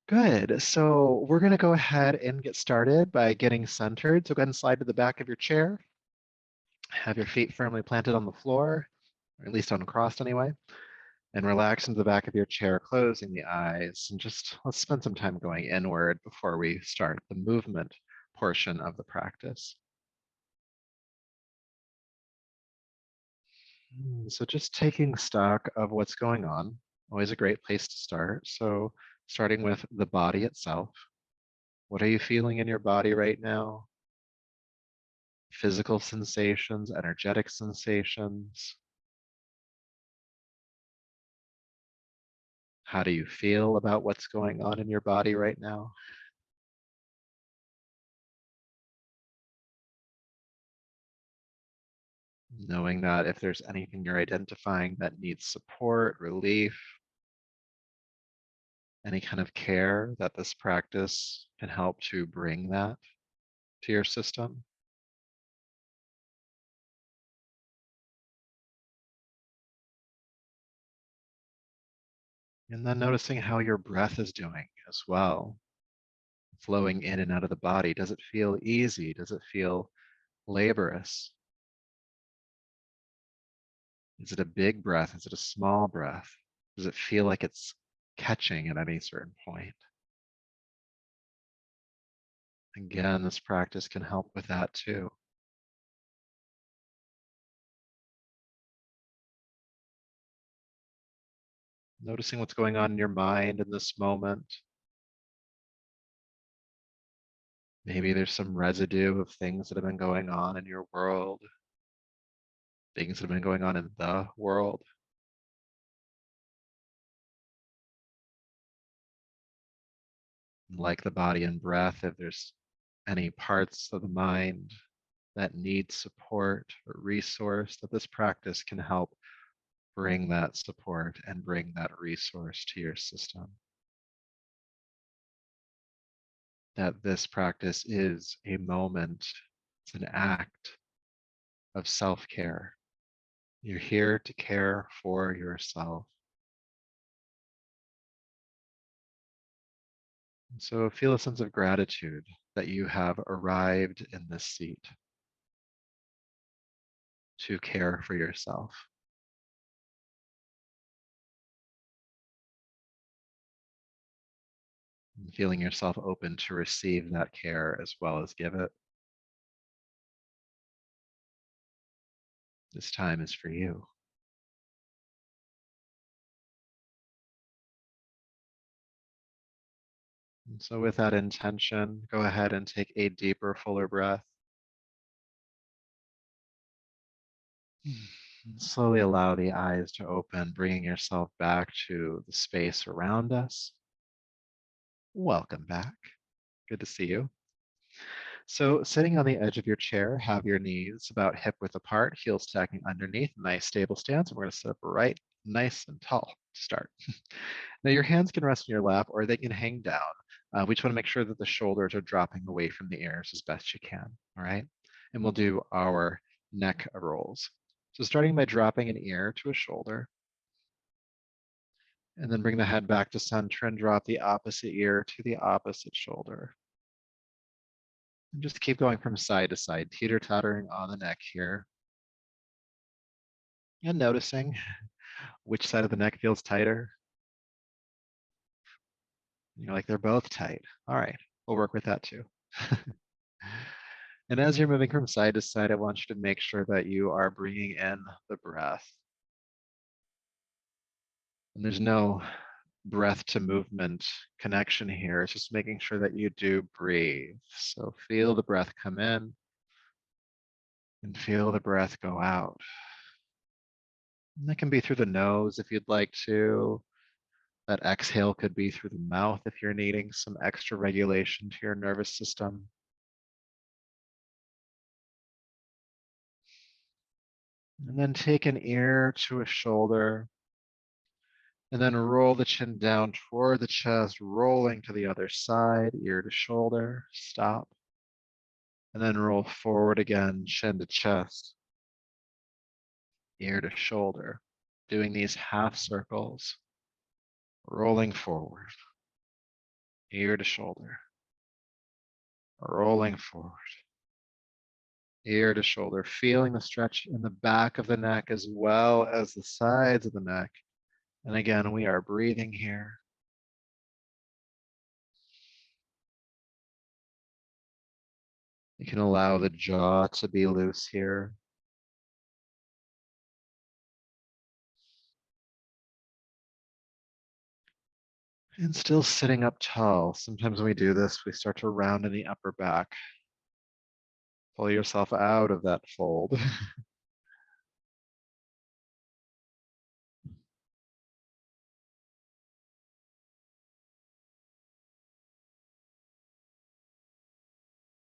Good. So we're going to go ahead and get started by getting centered. So go ahead and slide to the back of your chair. Have your feet firmly planted on the floor, or at least uncrossed anyway, and relax into the back of your chair, closing the eyes. And just let's spend some time going inward before we start the movement portion of the practice. So just taking stock of what's going on, always a great place to start. So starting with the body itself. What are you feeling in your body right now? Physical sensations, energetic sensations. How do you feel about what's going on in your body right now? Knowing that if there's anything you're identifying that needs support, relief, any kind of care, that this practice can help to bring that to your system. And then noticing how your breath is doing as well, flowing in and out of the body. Does it feel easy? Does it feel laborious? Is it a big breath? Is it a small breath? Does it feel like it's catching at any certain point? Again, this practice can help with that too. Noticing what's going on in your mind in this moment. Maybe there's some residue of things that have been going on in your world, things that have been going on in the world. Like the body and breath, if there's any parts of the mind that need support or resource, that this practice can help bring that support and bring that resource to your system. That this practice is a moment, it's an act of self care. You're here to care for yourself. So feel a sense of gratitude that you have arrived in this seat to care for yourself. And feeling yourself open to receive that care as well as give it. This time is for you. And so with that intention, go ahead and take a deeper, fuller breath. And slowly allow the eyes to open, bringing yourself back to the space around us. Welcome back. Good to see you. So sitting on the edge of your chair, have your knees about hip width apart, heels stacking underneath, nice stable stance. And we're going to sit up right, nice and tall to start. Now your hands can rest in your lap or they can hang down. We just want to make sure that the shoulders are dropping away from the ears as best you can, all right? And we'll do our neck rolls. So starting by dropping an ear to a shoulder, and then bring the head back to center and drop the opposite ear to the opposite shoulder. And just keep going from side to side, teeter-tottering on the neck here. And noticing which side of the neck feels tighter. You're like, they're both tight. All right, we'll work with that too. And as you're moving from side to side, I want you to make sure that you are bringing in the breath. And there's no breath to movement connection here. It's just making sure that you do breathe. So feel the breath come in and feel the breath go out. And that can be through the nose if you'd like to. That exhale could be through the mouth if you're needing some extra regulation to your nervous system. And then take an ear to a shoulder. And then roll the chin down toward the chest, rolling to the other side, ear to shoulder. Stop. And then roll forward again, chin to chest, ear to shoulder. Doing these half circles, rolling forward. ear to shoulder, rolling forward, ear to shoulder, feeling the stretch in the back of the neck as well as the sides of the neck. And again, we are breathing here. You can allow the jaw to be loose here. And still sitting up tall. Sometimes when we do this, we start to round in the upper back. Pull yourself out of that fold.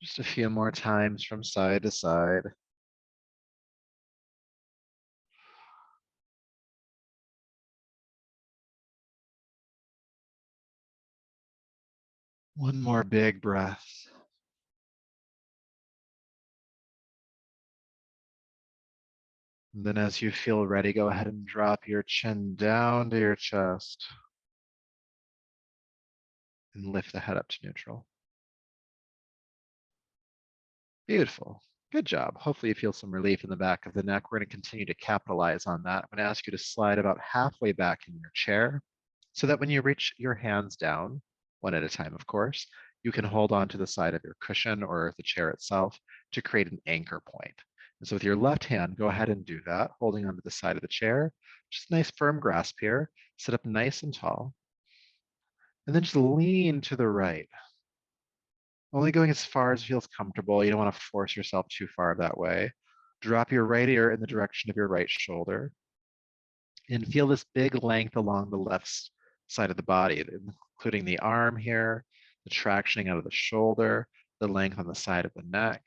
Just a few more times from side to side. One more big breath. And then as you feel ready, go ahead and drop your chin down to your chest and lift the head up to neutral. Beautiful. Good job. Hopefully you feel some relief in the back of the neck. We're going to continue to capitalize on that. I'm going to ask you to slide about halfway back in your chair so that when you reach your hands down, one at a time, of course, you can hold on to the side of your cushion or the chair itself to create an anchor point. And so with your left hand, go ahead and do that, holding onto the side of the chair. Just a nice firm grasp here. Sit up nice and tall. And then just lean to the right. Only going as far as feels comfortable. You don't want to force yourself too far that way. Drop your right ear in the direction of your right shoulder and feel this big length along the left side of the body, including the arm here, the tractioning out of the shoulder, the length on the side of the neck.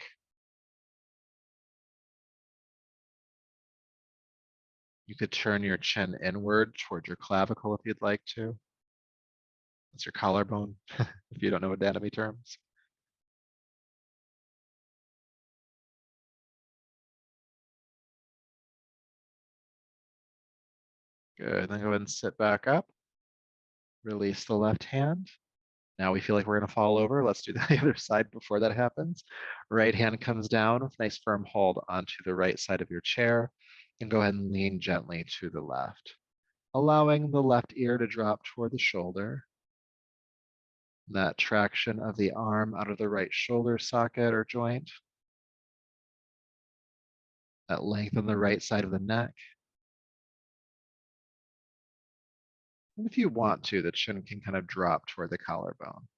You could turn your chin inward toward your clavicle if you'd like to. That's your collarbone, if you don't know anatomy terms. Good, then go ahead and sit back up. Release the left hand. Now we feel like we're going to fall over. Let's do the other side before that happens. Right hand comes down with nice firm hold onto the right side of your chair. And go ahead and lean gently to the left, allowing the left ear to drop toward the shoulder. That traction of the arm out of the right shoulder socket or joint. That length on the right side of the neck. And if you want to, the chin can kind of drop toward the collarbone.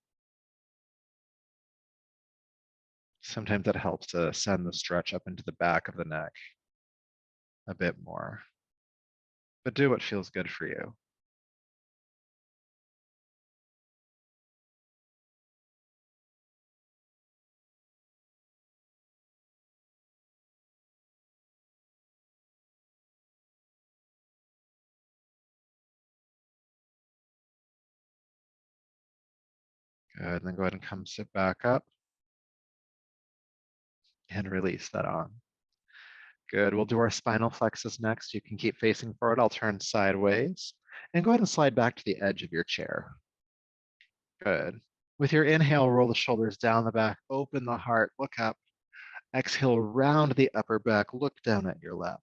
Sometimes that helps to send the stretch up into the back of the neck a bit more. But do what feels good for you. Good, and then go ahead and come sit back up and release that on. Good, we'll do our spinal flexus next. You can keep facing forward. I'll turn sideways and go ahead and slide back to the edge of your chair. Good. With your inhale, roll the shoulders down the back, open the heart, look up. Exhale, round the upper back, look down at your lap.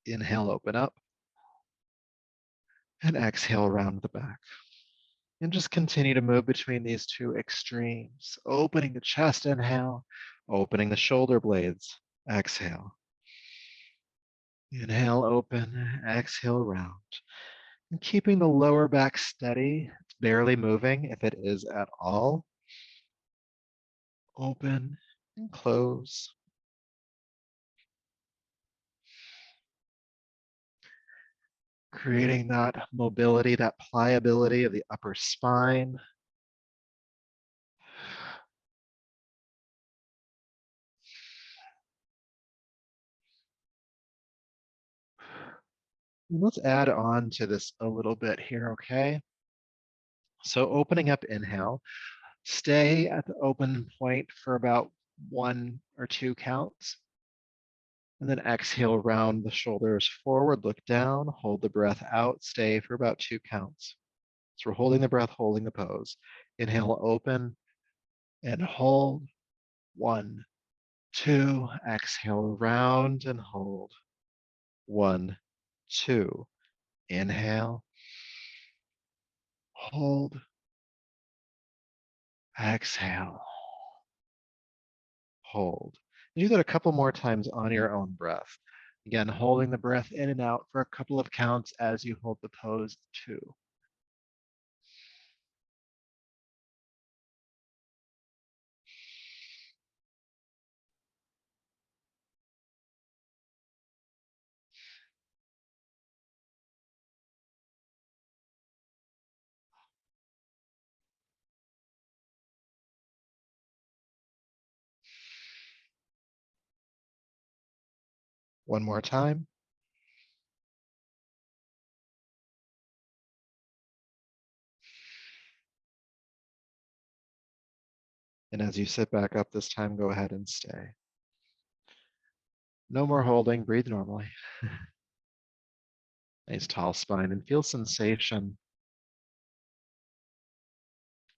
Inhale, open up. And exhale, round the back. And just continue to move between these two extremes, opening the chest, inhale, opening the shoulder blades, exhale. Inhale, open, exhale, round. And keeping the lower back steady, it's barely moving if it is at all. Open and close. Creating that mobility, that pliability of the upper spine. Let's add on to this a little bit here, okay? So opening up, inhale. Stay at the open point for about 1 or 2 counts. And then exhale, round the shoulders forward, look down, hold the breath out, stay for about 2 counts. So we're holding the breath, holding the pose. Inhale, open and hold. 1, 2. Exhale, round and hold. 1, 2. Inhale, hold, exhale, hold. And do that a couple more times on your own breath. Again, holding the breath in and out for a couple of counts as you hold the pose 2. One more time. And as you sit back up this time, go ahead and stay. No more holding, breathe normally. Nice tall spine and feel sensation.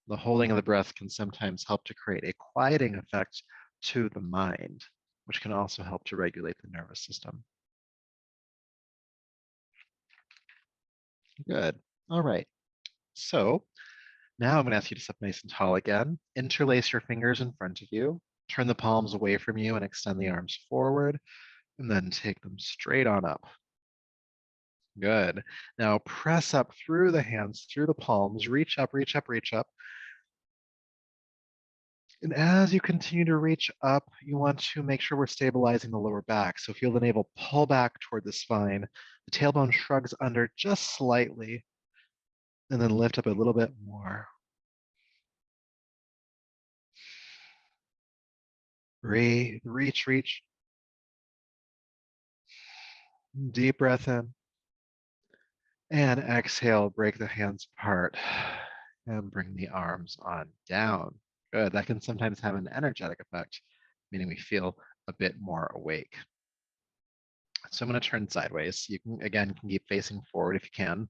The holding of the breath can sometimes help to create a quieting effect to the mind, which can also help to regulate the nervous system. Good. All right. So now I'm going to ask you to sit nice and tall again. Interlace your fingers in front of you. Turn the palms away from you and extend the arms forward, and then take them straight on up. Good. Now press up through the hands, through the palms. Reach up, reach up, reach up. And as you continue to reach up, you want to make sure we're stabilizing the lower back. So feel the navel pull back toward the spine. The tailbone shrugs under just slightly, and then lift up a little bit more. Breathe, reach, reach. Deep breath in. And exhale, break the hands apart and bring the arms on down. Good. That can sometimes have an energetic effect, meaning we feel a bit more awake. So I'm going to turn sideways. You can, again, can keep facing forward if you can.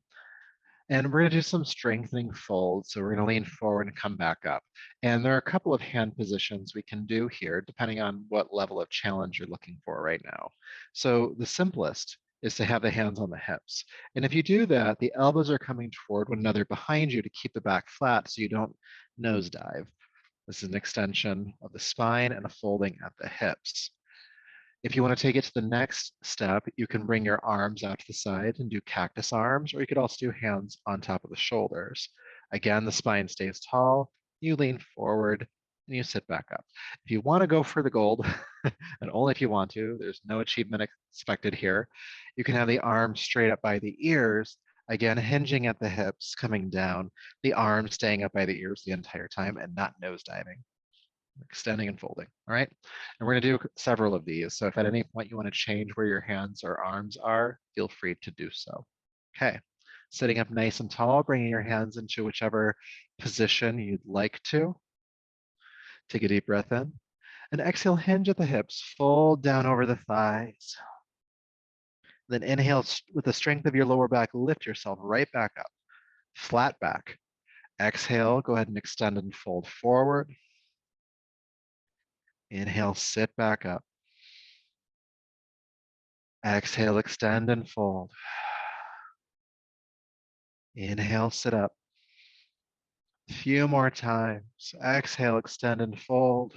And we're going to do some strengthening folds. So we're going to lean forward and come back up. And there are a couple of hand positions we can do here, depending on what level of challenge you're looking for right now. So the simplest is to have the hands on the hips. And if you do that, the elbows are coming toward one another behind you to keep the back flat so you don't nosedive. This is an extension of the spine and a folding at the hips. If you want to take it to the next step, you can bring your arms out to the side and do cactus arms, or you could also do hands on top of the shoulders. Again, the spine stays tall, you lean forward, and you sit back up. If you want to go for the gold, and only if you want to, there's no achievement expected here, you can have the arms straight up by the ears, again, hinging at the hips, coming down, the arms staying up by the ears the entire time and not nosediving. Extending and folding. All right. And we're going to do several of these. So if at any point you want to change where your hands or arms are, feel free to do so. Okay. Sitting up nice and tall, bringing your hands into whichever position you'd like to. Take a deep breath in. And exhale, hinge at the hips, fold down over the thighs. Then inhale with the strength of your lower back, lift yourself right back up. Flat back. Exhale, go ahead and extend and fold forward. Inhale, sit back up. Exhale, extend and fold. Inhale, sit up. A few more times. Exhale, extend and fold.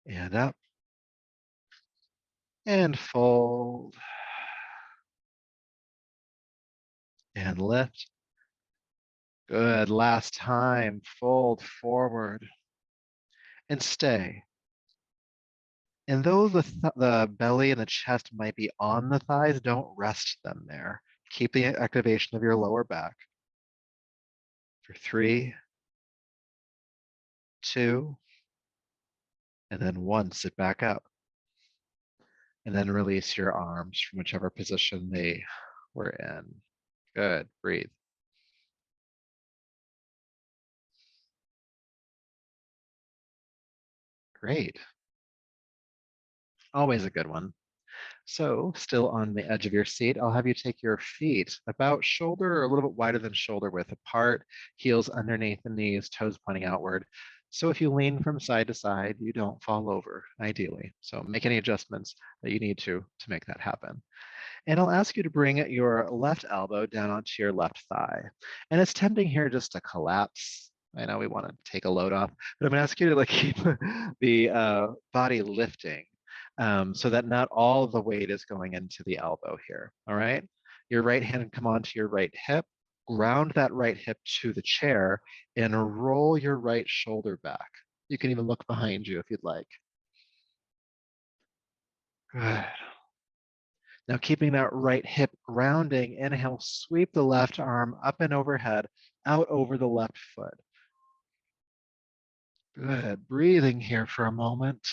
And up. And fold. And lift. Good. Last time. Fold forward. And stay. And though the belly and the chest might be on the thighs, don't rest them there. Keep the activation of your lower back. For 3, 2, and then 1. Sit back up. And then release your arms from whichever position they were in. Good. Breathe. Great. Always a good one. So, still on the edge of your seat, I'll have you take your feet about shoulder or a little bit wider than shoulder width apart, heels underneath the knees, toes pointing outward. So if you lean from side to side, you don't fall over, ideally. So make any adjustments that you need to make that happen. And I'll ask you to bring your left elbow down onto your left thigh. And it's tempting here just to collapse. I know we want to take a load off, but I'm going to ask you to like keep the body lifting so that not all of the weight is going into the elbow here. All right. Your right hand come onto your right hip, ground that right hip to the chair, and roll your right shoulder back. You can even look behind you if you'd like. Good. Now, keeping that right hip grounding, inhale, sweep the left arm up and overhead, out over the left foot. Good. Breathing here for a moment.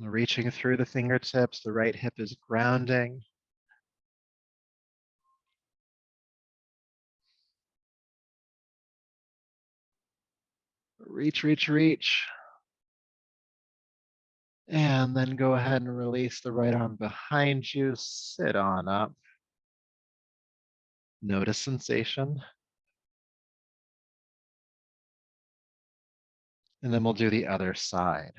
Reaching through the fingertips, the right hip is grounding. Reach, reach, reach. And then go ahead and release the right arm behind you. Sit on up. Notice sensation. And then we'll do the other side.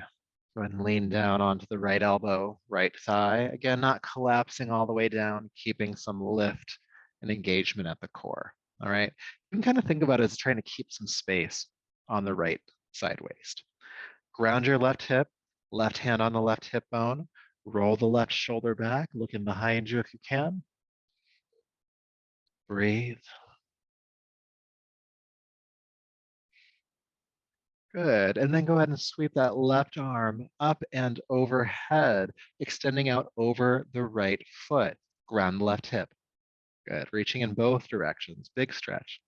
Go ahead and lean down onto the right elbow, right thigh. Again, not collapsing all the way down, keeping some lift and engagement at the core. All right. You can kind of think about it as trying to keep some space on the right side waist. Ground your left hip, left hand on the left hip bone. Roll the left shoulder back, looking behind you if you can. Breathe. Good. And then go ahead and sweep that left arm up and overhead, extending out over the right foot. Ground the left hip. Good. Reaching in both directions. Big stretch.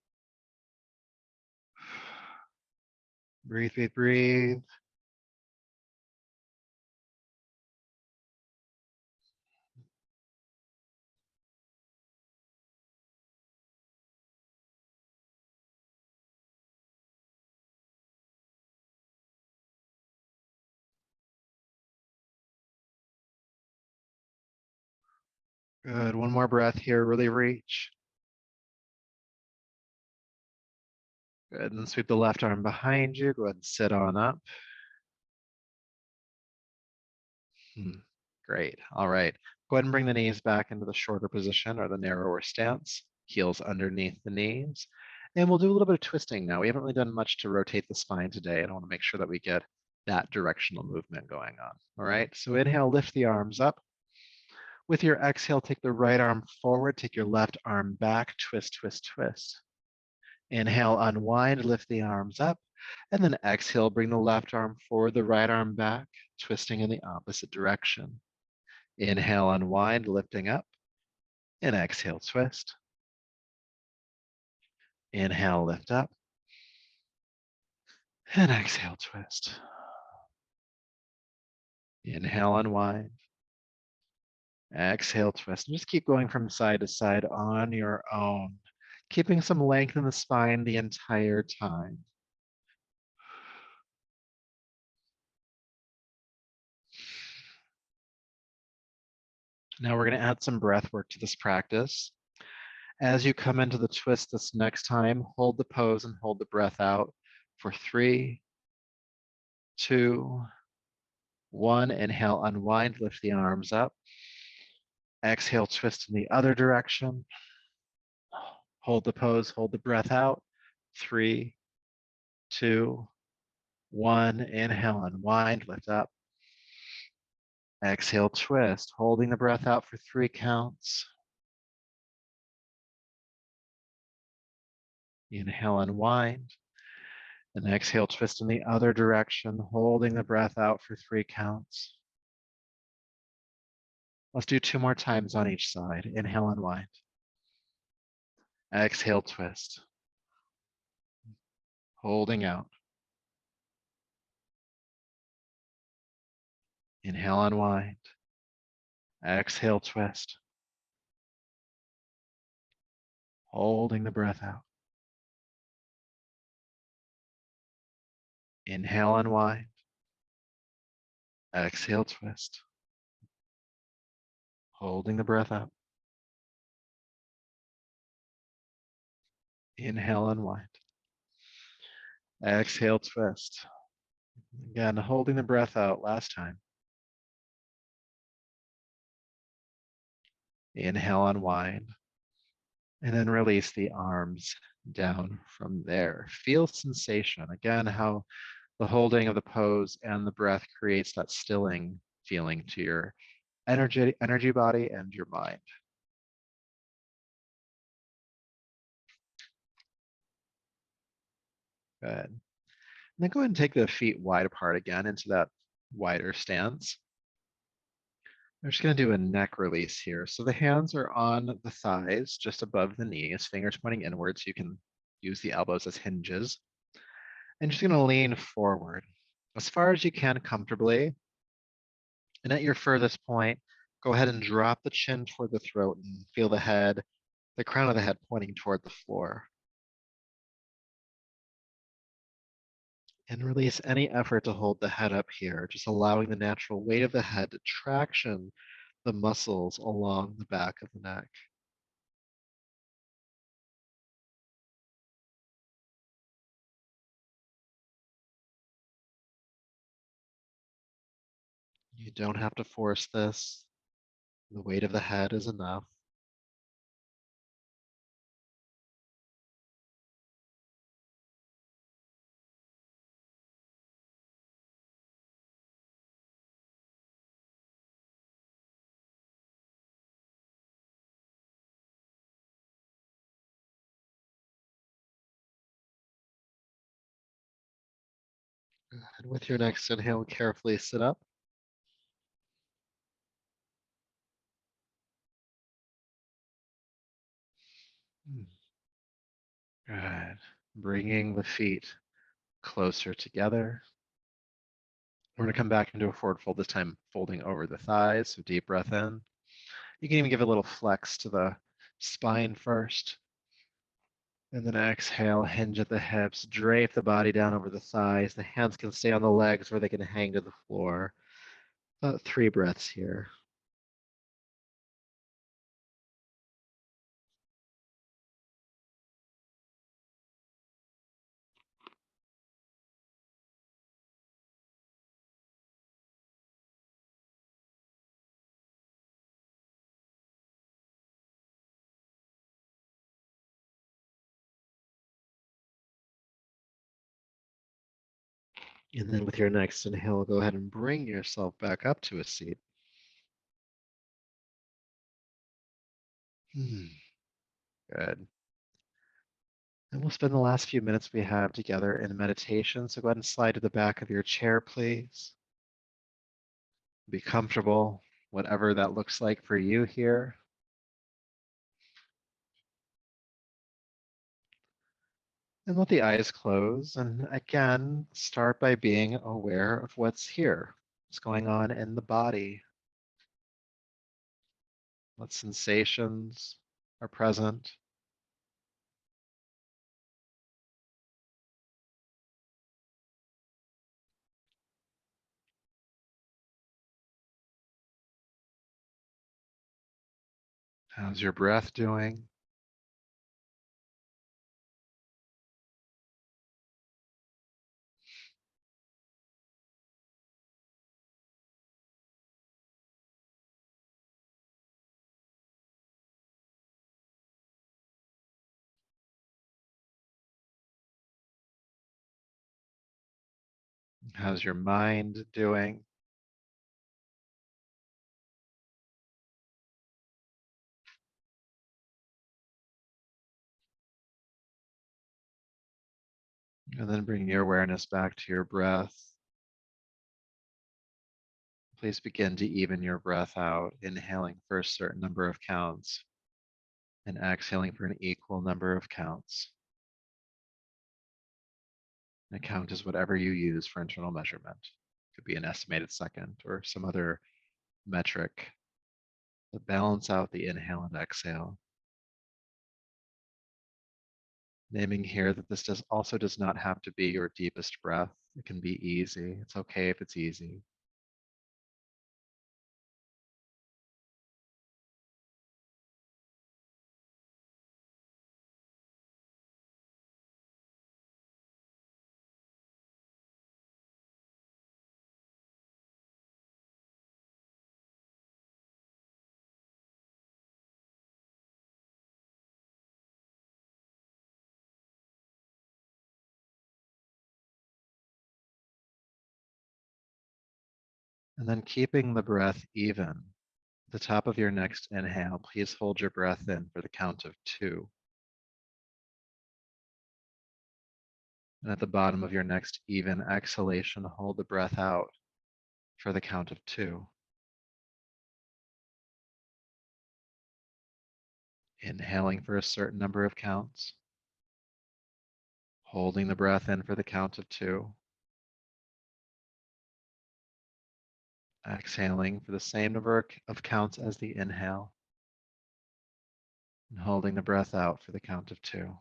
Breathe, breathe, breathe. Good. One more breath here. Really reach. Good. And then sweep the left arm behind you. Go ahead and sit on up. Great. All right. Go ahead and bring the knees back into the shorter position or the narrower stance. Heels underneath the knees. And we'll do a little bit of twisting now. We haven't really done much to rotate the spine today, and I want to make sure that we get that directional movement going on. All right. So inhale, lift the arms up. With your exhale, take the right arm forward, take your left arm back, twist, twist, twist. Inhale, unwind, lift the arms up, and then exhale, bring the left arm forward, the right arm back, twisting in the opposite direction. Inhale, unwind, lifting up, and exhale, twist. Inhale, lift up, and exhale, twist. Inhale, unwind. Exhale, twist. And just keep going from side to side on your own, keeping some length in the spine the entire time. Now we're going to add some breath work to this practice. As you come into the twist this next time, hold the pose and hold the breath out for 3, 2, 1. Inhale, unwind, lift the arms up. Exhale, twist in the other direction. Hold the pose, hold the breath out. 3, 2, 1. Inhale, unwind, lift up. Exhale, twist, holding the breath out for 3 counts. Inhale, unwind. And exhale, twist in the other direction, holding the breath out for 3 counts. Let's do 2 more times on each side. Inhale, unwind. Exhale, twist. Holding out. Inhale, unwind. Exhale, twist. Holding the breath out. Inhale, unwind. Exhale, twist. Holding the breath out. Inhale, unwind. Exhale, twist. Again, holding the breath out last time. Inhale, unwind. And then release the arms down from there. Feel sensation. Again, how the holding of the pose and the breath creates that stilling feeling to your energy body and your mind. Good. And then go ahead and take the feet wide apart again into that wider stance. We're just going to do a neck release here. So the hands are on the thighs, just above the knees, fingers pointing inwards. You can use the elbows as hinges. And just going to lean forward as far as you can comfortably. And at your furthest point, go ahead and drop the chin toward the throat and feel the head, the crown of the head pointing toward the floor. And release any effort to hold the head up here, just allowing the natural weight of the head to traction the muscles along the back of the neck. You don't have to force this. The weight of the head is enough. And with your next inhale, carefully sit up. Good. Bringing the feet closer together. We're going to come back into a forward fold, this time folding over the thighs. So deep breath in. You can even give a little flex to the spine first. And then exhale, hinge at the hips, drape the body down over the thighs. The hands can stay on the legs or they can hang to the floor. About 3 breaths here. And then with your next inhale, go ahead and bring yourself back up to a seat. Good. And we'll spend the last few minutes we have together in meditation. So go ahead and slide to the back of your chair, please. Be comfortable, whatever that looks like for you here. And let the eyes close. And again, start by being aware of what's here, what's going on in the body, what sensations are present. How's your breath doing? How's your mind doing? And then bring your awareness back to your breath. Please begin to even your breath out, inhaling for a certain number of counts and exhaling for an equal number of counts. And a count is whatever you use for internal measurement. It could be an estimated second or some other metric to balance out the inhale and exhale. Naming here that this does not have to be your deepest breath. It can be easy. It's okay if it's easy. And then keeping the breath even. The top of your next inhale, please hold your breath in for the count of 2. And at the bottom of your next even exhalation, hold the breath out for the count of 2. Inhaling for a certain number of counts, holding the breath in for the count of 2, exhaling for the same number of counts as the inhale, and holding the breath out for the count of 2.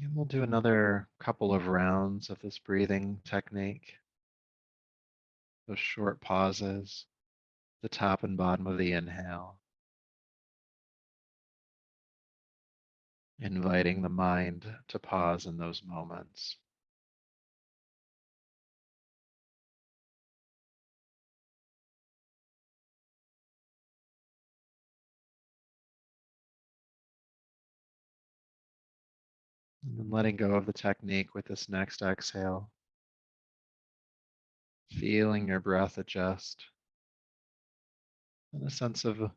And we'll do another couple of rounds of this breathing technique, those short pauses, the top and bottom of the inhale, inviting the mind to pause in those moments. And then letting go of the technique with this next exhale, feeling your breath adjust and a sense of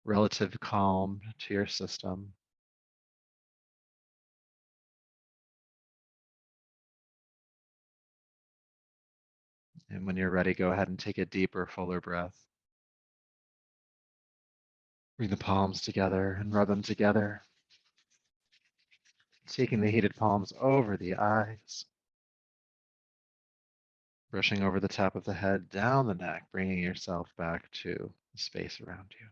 relative calm to your system. And when you're ready, go ahead and take a deeper, fuller breath. Bring the palms together and rub them together, taking the heated palms over the eyes, brushing over the top of the head, down the neck, bringing yourself back to the space around you.